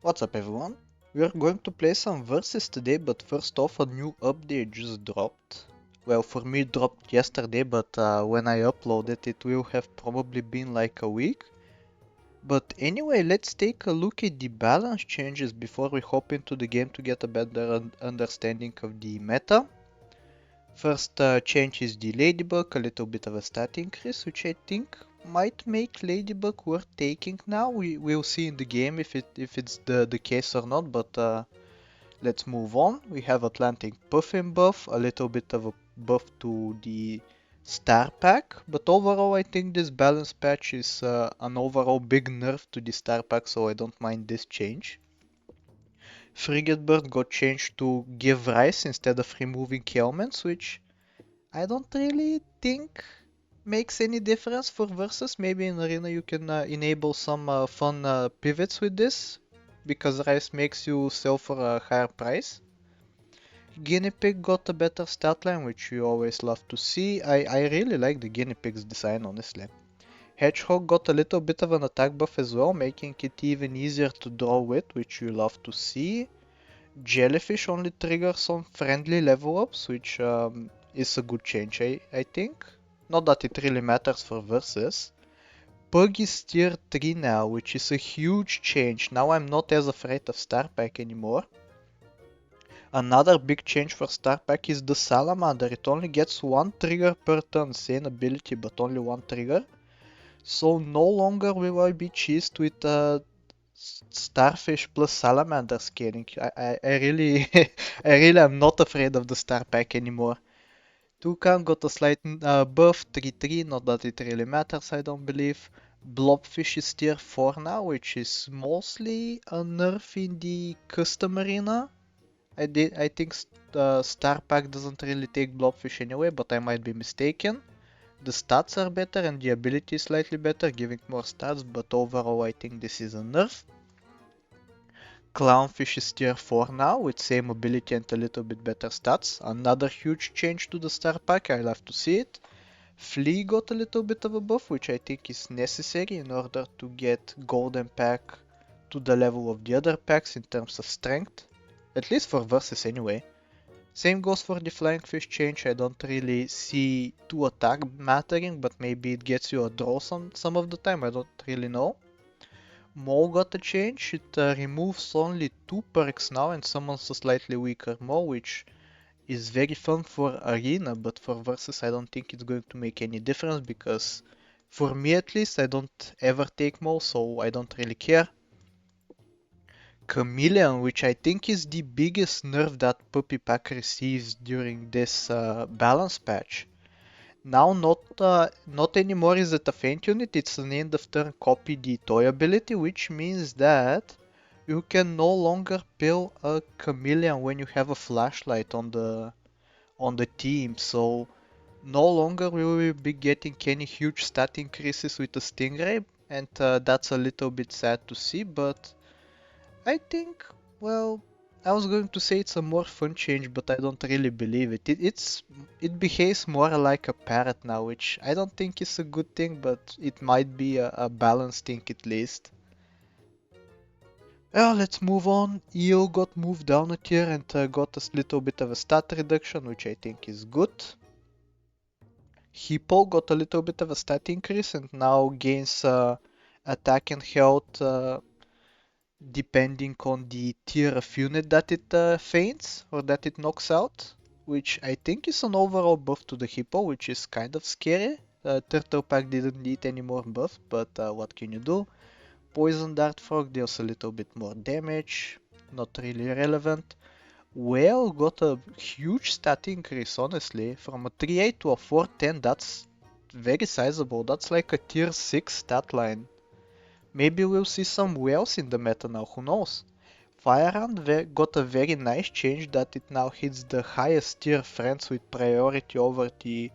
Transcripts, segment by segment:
What's up everyone? We are going to play some verses today, but first off a new update just dropped. Well, for me it dropped yesterday, but when I uploaded it will have probably been like a week. But anyway, let's take a look at the balance changes before we hop into the game to get a better understanding of the meta. First change is the Ladybug, a little bit of a stat increase, which I think might make Ladybug worth taking now. We'll see in the game if it's the case or not, but let's move on. We have Atlantic Puffin buff, a little bit of a buff to the star pack, but overall I think this balance patch is an overall big nerf to the star pack, so I don't mind this change. Frigate Bird got changed to give rise instead of removing elements, which I don't really think makes any difference for versus. Maybe in arena you can enable some fun pivots with this, because Rice makes you sell for a higher price. Guinea Pig got a better stat line, which you always love to see. I really like the Guinea Pig's design, honestly. Hedgehog got a little bit of an attack buff as well, making it even easier to draw with, which you love to see. Jellyfish only triggers on friendly level ups, which is a good change, I think. Not that it really matters for versus. Pug is tier 3 now, which is a huge change. Now I'm not as afraid of Star Pack anymore. Another big change for Star Pack is the Salamander. It only gets one trigger per turn, same ability, but only one trigger. So no longer will I be chased with Starfish plus Salamander scaling. I really, I really am not afraid of the Star Pack anymore. Toucan got a slight buff, 3-3, not that it really matters, I don't believe. Blobfish is tier 4 now, which is mostly a nerf in the custom arena. I think Star Pack doesn't really take Blobfish anyway, but I might be mistaken. The stats are better and the ability is slightly better, giving more stats, but overall I think this is a nerf. Clownfish is tier 4 now, with same ability and a little bit better stats. Another huge change to the star pack, I love to see it. Flea got a little bit of a buff, which I think is necessary in order to get golden pack to the level of the other packs in terms of strength. At least for versus anyway. Same goes for the flying fish change, I don't really see 2 attack mattering, but maybe it gets you a draw some of the time, I don't really know. Mole got a change, it removes only 2 perks now and summons a slightly weaker Mole, which is very fun for arena, but for versus I don't think it's going to make any difference, because for me at least I don't ever take Mole, so I don't really care. Chameleon, which I think is the biggest nerf that Puppy Pack receives during this balance patch. Now not anymore is it a feint unit, it's an end of turn copy the toy ability, which means that you can no longer pill a chameleon when you have a flashlight on the team, so no longer will we be getting any huge stat increases with the Stingray, and that's a little bit sad to see, but I think, well, I was going to say it's a more fun change, but I don't really believe it. It behaves more like a parrot now, which I don't think is a good thing, but it might be a balanced thing at least. Well, let's move on. EO got moved down a tier and got a little bit of a stat reduction, which I think is good. Hippo got a little bit of a stat increase and now gains attack and health depending on the tier of unit that it feints or that it knocks out, which I think is an overall buff to the Hippo, which is kind of scary. Turtle Pack didn't need any more buff, but what can you do? Poison Dart Frog deals a little bit more damage, not really relevant. Whale got a huge stat increase, honestly, from a 3-8 to a 4-10, that's very sizable, that's like a tier 6 stat line. Maybe we'll see some whales in the meta now, who knows? Firehound got a very nice change that it now hits the highest tier friends with priority over the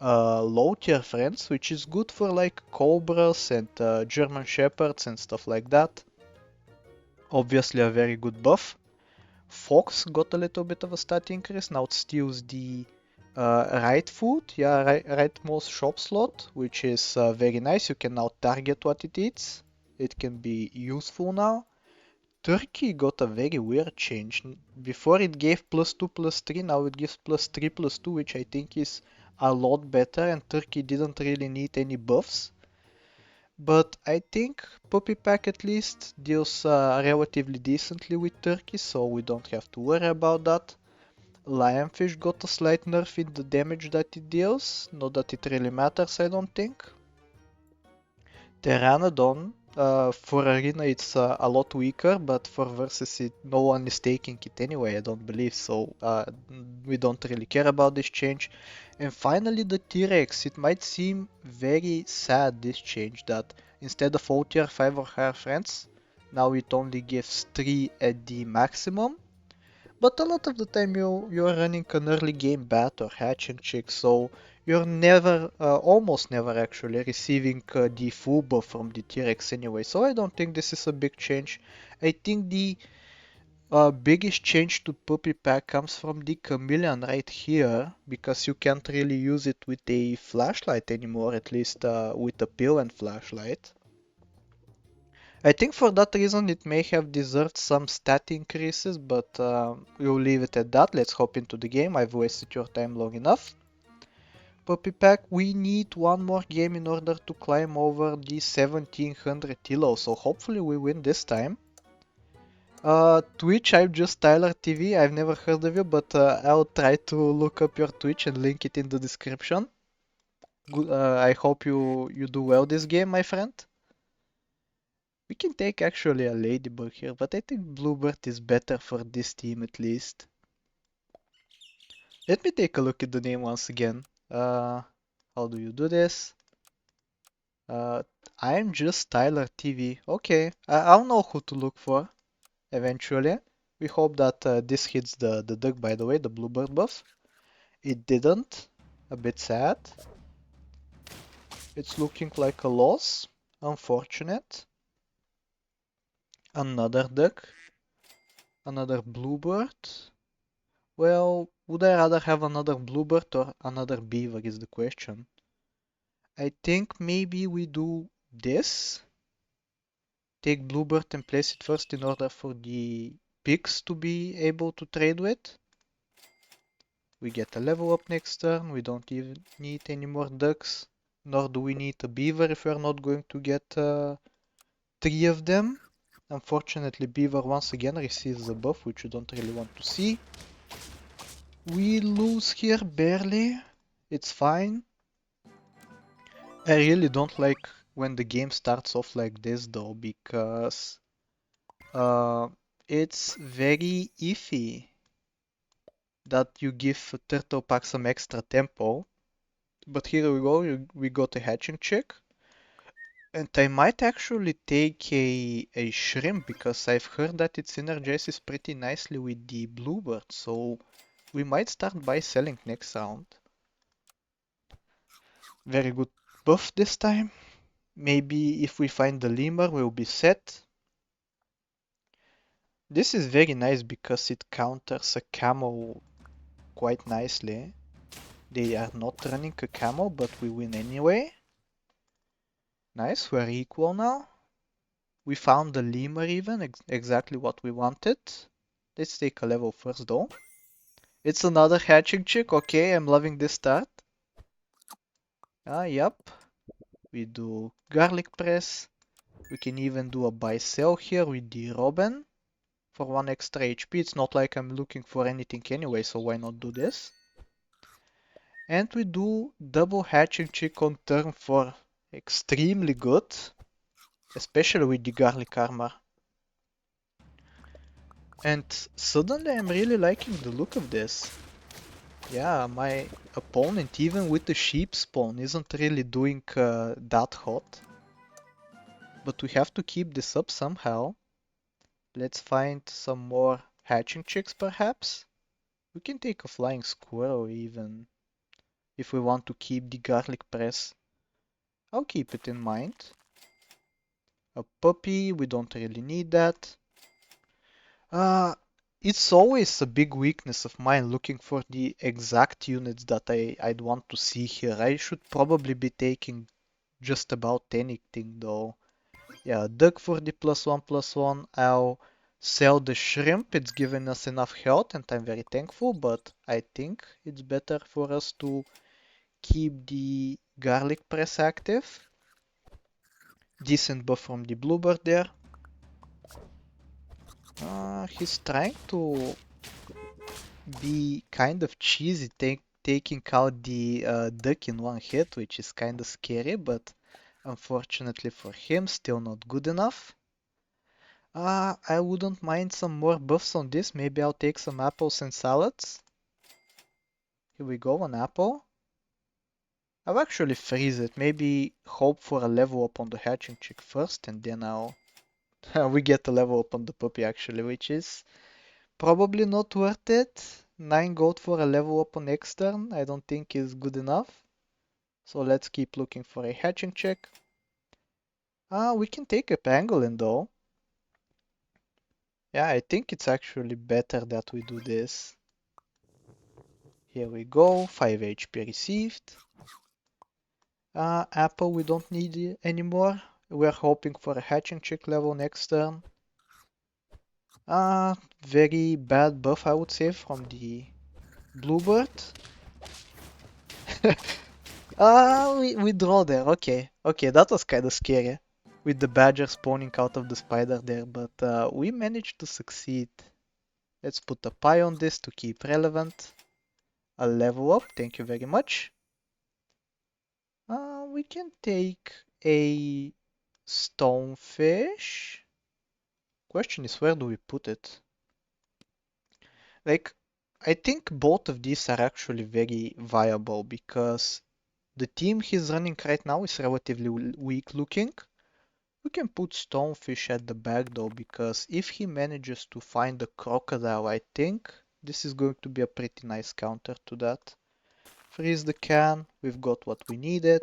low tier friends, which is good for like cobras and German shepherds and stuff like that. Obviously a very good buff. Fox got a little bit of a stat increase, now it steals the right foot, yeah, rightmost shop slot, which is very nice. You can now target what it eats. It can be useful now. Turkey got a very weird change. Before it gave +2/+3, now it gives +3/2, which I think is a lot better, and Turkey didn't really need any buffs. But I think Puppy Pack at least deals relatively decently with Turkey, so we don't have to worry about that. Lionfish got a slight nerf in the damage that it deals, not that it really matters, I don't think. Pteranodon, for Arena it's a lot weaker, but for Versus it, no one is taking it anyway, I don't believe, so we don't really care about this change. And finally the T-Rex, it might seem very sad this change, that instead of all tier 5 or higher friends, now it only gives 3 at the maximum. But a lot of the time you're running an early game bat or hatching chick, so you're never, almost never actually receiving the full buff from the T-Rex anyway. So I don't think this is a big change. I think the biggest change to Puppy Pack comes from the Chameleon right here, because you can't really use it with a flashlight anymore, at least with a pill and flashlight. I think for that reason it may have deserved some stat increases, but we'll leave it at that. Let's hop into the game. I've wasted your time long enough. Puppy Pack, we need one more game in order to climb over the 1700 ELO, so hopefully we win this time. Twitch, I'm just Tyler TV. I've never heard of you, but I'll try to look up your Twitch and link it in the description. Good, I hope you do well this game, my friend. We can take actually a ladybug here, but I think bluebird is better for this team at least. Let me take a look at the name once again. How do you do this? Uh, I'm just Tyler TV. Okay, I'll know who to look for eventually. We hope that this hits the duck, by the way, the bluebird buff. It didn't. A bit sad. It's looking like a loss. Unfortunate. Another duck. Another bluebird. Well, would I rather have another bluebird or another beaver is the question. I think maybe we do this. Take bluebird and place it first in order for the pigs to be able to trade with. We get a level up next turn. We don't even need any more ducks. Nor do we need a beaver if we're not going to get 3 of them. Unfortunately, beaver once again receives a buff, which you don't really want to see. We lose here barely. It's fine. I really don't like when the game starts off like this though, because uh, it's very iffy that you give a turtle pack some extra tempo. But here we go, we got a hatching chick. And I might actually take a shrimp, because I've heard that it synergizes pretty nicely with the bluebird, so we might start by selling next round. Very good buff this time. Maybe if we find the lemur, we'll be set. This is very nice because it counters a camel quite nicely. They are not running a camel, but we win anyway. Nice, we're equal now. We found the lemur even, exactly what we wanted. Let's take a level first though. It's another hatching chick, okay, I'm loving this start. Yep. We do garlic press. We can even do a buy sell here with the Robin for 1 extra HP. It's not like I'm looking for anything anyway, so why not do this? And we do double hatching chick on turn 4. Extremely good, especially with the garlic armor. And suddenly I'm really liking the look of this. Yeah, my opponent, even with the sheep spawn, isn't really doing that hot. But we have to keep this up somehow. Let's find some more hatching chicks perhaps. We can take a flying squirrel even, if we want to keep the garlic press. I'll keep it in mind. A puppy, we don't really need that. It's always a big weakness of mine looking for the exact units that I'd want to see here. I should probably be taking just about anything though. Yeah, duck for the +1/+1. I'll Sell the shrimp, it's given us enough health and I'm very thankful, but I think it's better for us to keep the garlic press active. Decent buff from the bluebird there. He's trying to be kind of cheesy, taking out the duck in one hit, which is kind of scary, but unfortunately for him, still not good enough. I wouldn't mind some more buffs on this. Maybe I'll take some apples and salads. Here we go, an apple. I'll actually freeze it. Maybe hope for a level up on the hatching chick first, and then we get a level up on the puppy actually, which is probably not worth it. 9 gold for a level up on extern, I don't think is good enough. So let's keep looking for a hatching chick. We can take a pangolin though. Yeah, I think it's actually better that we do this. Here we go, 5 HP received. Apple we don't need anymore. We're hoping for a hatching chick level next turn. Very bad buff I would say from the bluebird. We draw there, okay. Okay, that was kind of scary. With the badger spawning out of the spider there, but we managed to succeed. Let's put a pie on this to keep relevant. A level up, thank you very much. We can take a stonefish. Question is, where do we put it? Like, I think both of these are actually very viable because the team he's running right now is relatively weak looking. We can put stonefish at the back though, because if he manages to find the crocodile, I think this is going to be a pretty nice counter to that. Freeze the can, we've got what we needed.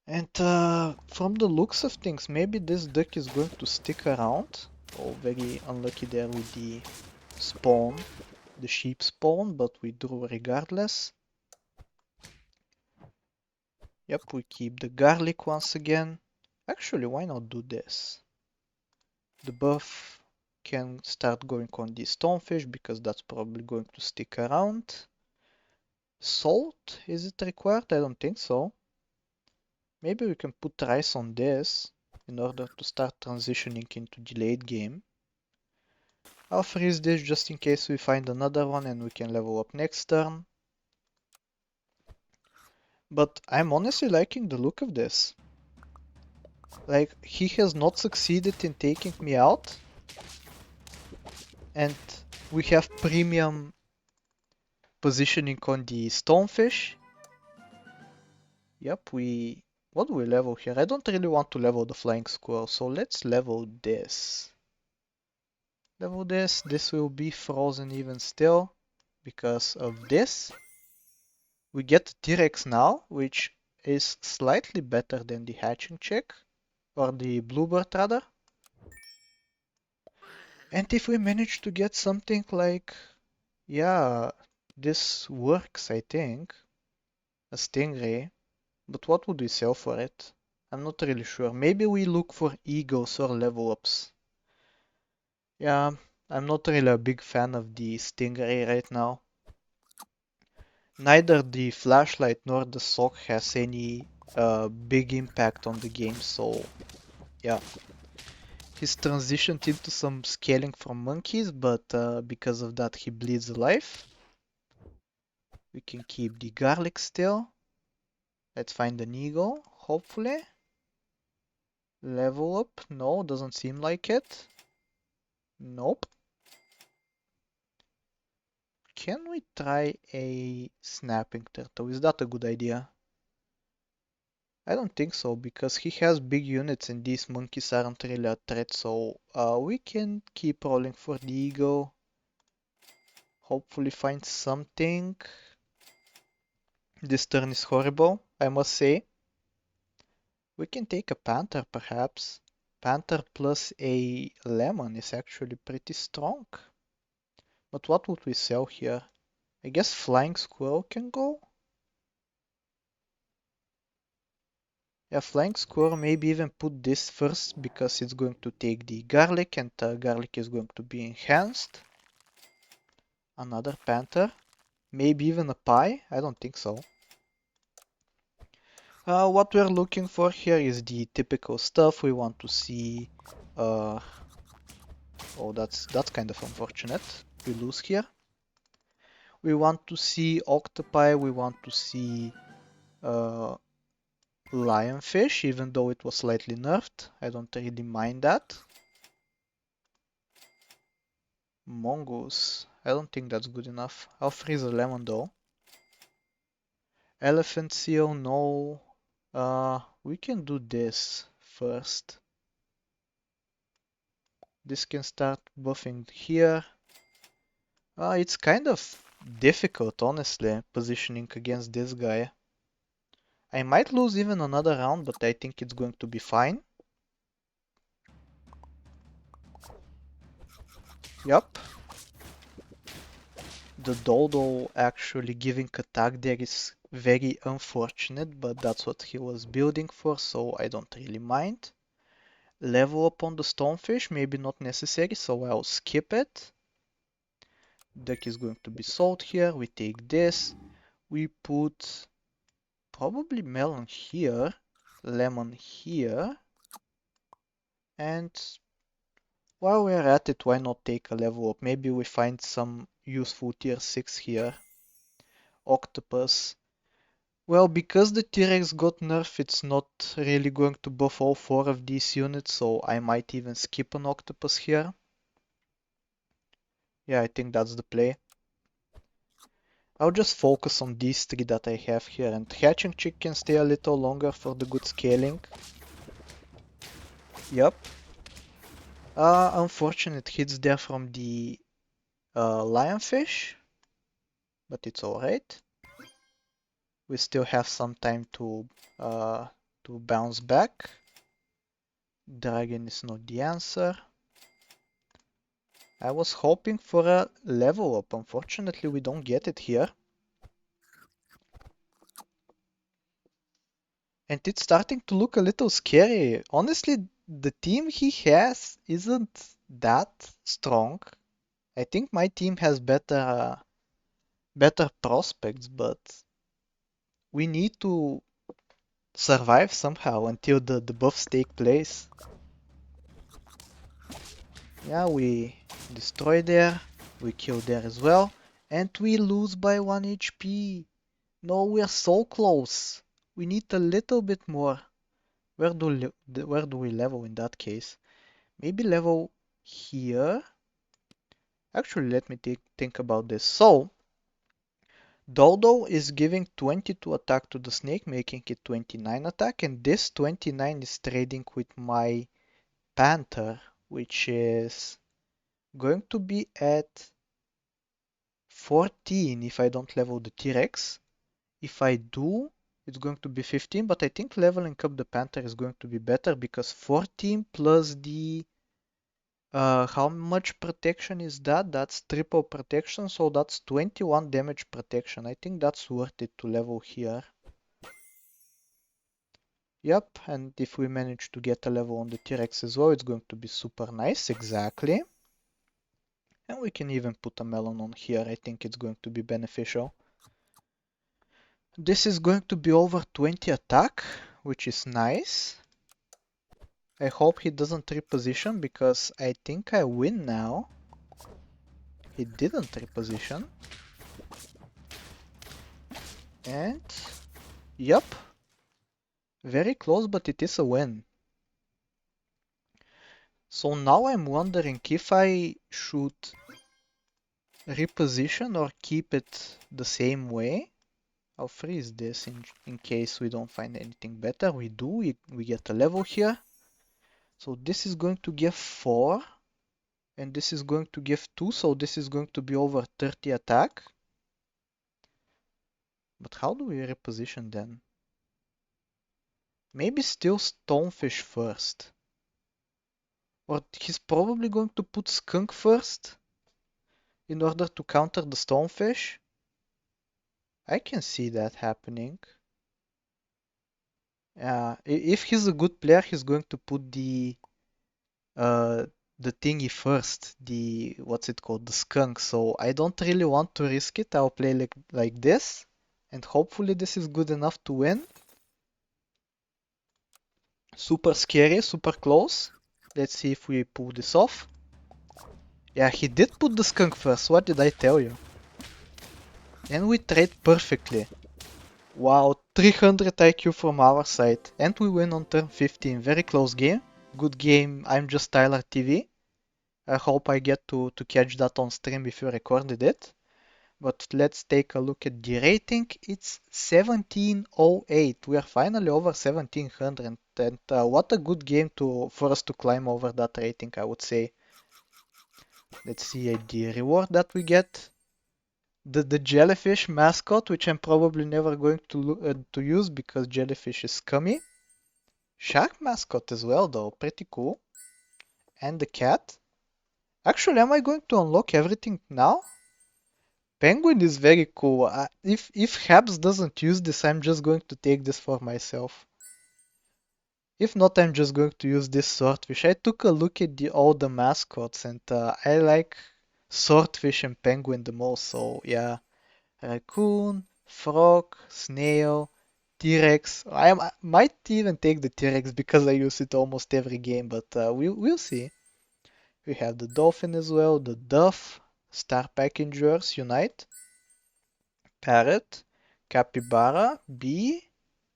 And from the looks of things, maybe this duck is going to stick around. Oh, very unlucky there with the spawn, the sheep spawn, but we drew regardless. Yep, we keep the garlic once again. Actually, why not do this? The buff can start going on the stonefish because that's probably going to stick around. Salt, is it required? I don't think so. Maybe we can put rice on this in order to start transitioning into the late game. I'll freeze this just in case we find another one and we can level up next turn. But I'm honestly liking the look of this. Like, he has not succeeded in taking me out. And we have premium positioning on the stonefish. Yep, what do we level here? I don't really want to level the flying squirrel, so let's level this. Level this. This will be frozen even still because of this. We get T-Rex now, which is slightly better than the hatching chick, or the bluebird rather. And if we manage to get something like, yeah, this works, I think, a stingray. But what would we sell for it? I'm not really sure. Maybe we look for egos or level ups. Yeah, I'm not really a big fan of the stingray right now. Neither the flashlight nor the sock has any big impact on the game, so yeah. He's transitioned into some scaling from monkeys, but because of that he bleeds alive. We can keep the garlic still. Let's find an eagle, hopefully. Level up? No, doesn't seem like it. Nope. Can we try a snapping turtle? Is that a good idea? I don't think so, because he has big units and these monkeys aren't really a threat, so we can keep rolling for the eagle. Hopefully find something. This turn is horrible, I must say. We can take a panther, perhaps. Panther plus a lemon is actually pretty strong. But what would we sell here? I guess flying squirrel can go? Yeah, flying squirrel, maybe even put this first because it's going to take the garlic and garlic is going to be enhanced. Another panther. Maybe even a pie? I don't think so. What we're looking for here is the typical stuff. We want to see... oh, that's kind of unfortunate. We lose here. We want to see octopi. We want to see uh, lionfish, even though it was slightly nerfed. I don't really mind that. Mongoose. I don't think that's good enough. I'll freeze a lemon though. Elephant seal, no. We can do this first. This can start buffing here. It's kind of difficult, honestly, positioning against this guy. I might lose even another round, but I think it's going to be fine. Yup. The dodo actually giving attack there is very unfortunate, but that's what he was building for, so I don't really mind. Level up on the stonefish, maybe not necessary, so I'll skip it. Duck is going to be sold here. We take this. We put probably melon here, lemon here, and while we're at it, why not take a level up? Maybe we find some useful tier 6 here. Octopus. Well, because the T-Rex got nerfed, it's not really going to buff all 4 of these units, so I might even skip an octopus here. Yeah, I think that's the play. I'll just focus on these 3 that I have here, and hatching chick can stay a little longer for the good scaling. Yep. Unfortunate hits there from the lionfish, but it's alright. We still have some time to bounce back. Dragon is not the answer. I was hoping for a level up. Unfortunately, we don't get it here. And it's starting to look a little scary. Honestly, the team he has isn't that strong. I think my team has better prospects, but we need to survive somehow until the buffs take place. Yeah, we destroy there, we kill there as well, and we lose by 1 HP. No, we're so close. We need a little bit more. Where do we level in that case? Maybe level here? Actually, let me think about this. So, Dodo is giving 22 attack to the snake, making it 29 attack, and this 29 is trading with my Panther, which is going to be at 14 if I don't level the T-Rex. If I do, it's going to be 15, but I think leveling up the Panther is going to be better because 14 plus the... how much protection is that? That's triple protection, so that's 21 damage protection. I think that's worth it to level here. Yep, and if we manage to get a level on the T-Rex as well, it's going to be super nice, exactly. And we can even put a melon on here, I think it's going to be beneficial. This is going to be over 20 attack, which is nice. I hope he doesn't reposition because I think I win now. He didn't reposition. And yep, very close, but it is a win. So now I'm wondering if I should reposition or keep it the same way. I'll freeze this in case we don't find anything better. We do, we get a level here. So this is going to give 4. And this is going to give 2, so this is going to be over 30 attack. But how do we reposition then? Maybe still Stonefish first. Or he's probably going to put Skunk first in order to counter the Stonefish. I can see that happening. If he's a good player, he's going to put uh the thingy first, the what's it called, the skunk. So I don't really want to risk it. I'll play like this, and hopefully this is good enough to win. Super scary, super close. Let's see if we pull this off. Yeah, he did put the skunk first. What did I tell you? And we trade perfectly. Wow, 300 IQ from our side. And we win on turn 15. Very close game. Good game. I'm just Tyler TV. I hope I get to catch that on stream if you recorded it. But let's take a look at the rating. It's 1708. We are finally over 1700. And what a good game for us to climb over that rating, I would say. Let's see the reward that we get. The jellyfish mascot, which I'm probably never going to use because jellyfish is scummy. Shark mascot as well, though, pretty cool. And the cat. Actually, am I going to unlock everything now? Penguin is very cool. If Habs doesn't use this, I'm just going to take this for myself. If not, I'm just going to use this swordfish. I took a look at all the mascots, and I like swordfish and penguin the most. So yeah, raccoon, frog, snail, T-Rex. I might even take the T-Rex because I use it almost every game, but we'll see. We have the dolphin as well, the dove, star packagers unite, parrot, capybara, bee,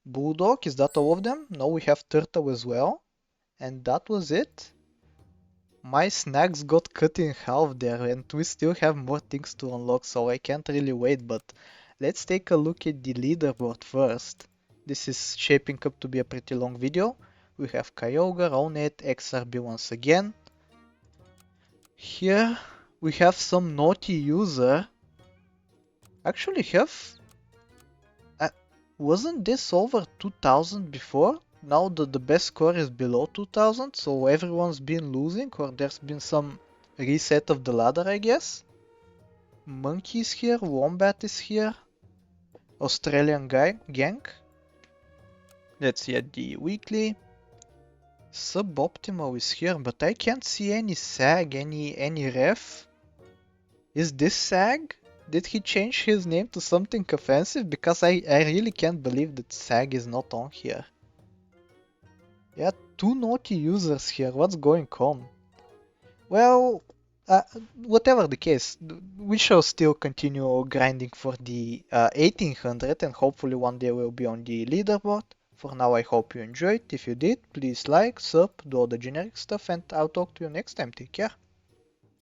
bulldog. Is that all of them? No, we have turtle as well, and that was it. My snacks got cut in half there, and we still have more things to unlock, so I can't really wait, but let's take a look at the leaderboard first. This is shaping up to be a pretty long video. We have Kyogre, Ownit, XRB once again. Here we have some naughty user. Actually wasn't this over 2000 before? Now the best score is below 2000, so everyone's been losing, or there's been some reset of the ladder, I guess. Monkey is here, Wombat is here, Australian gang. Let's see at the weekly. Suboptimal is here, but I can't see any SAG, any ref. Is this SAG? Did he change his name to something offensive? Because I really can't believe that SAG is not on here. Yeah, two naughty users here. What's going on? Well, whatever the case, we shall still continue grinding for the 1800 and hopefully one day we'll be on the leaderboard. For now, I hope you enjoyed. If you did, please like, sub, do all the generic stuff, and I'll talk to you next time. Take care.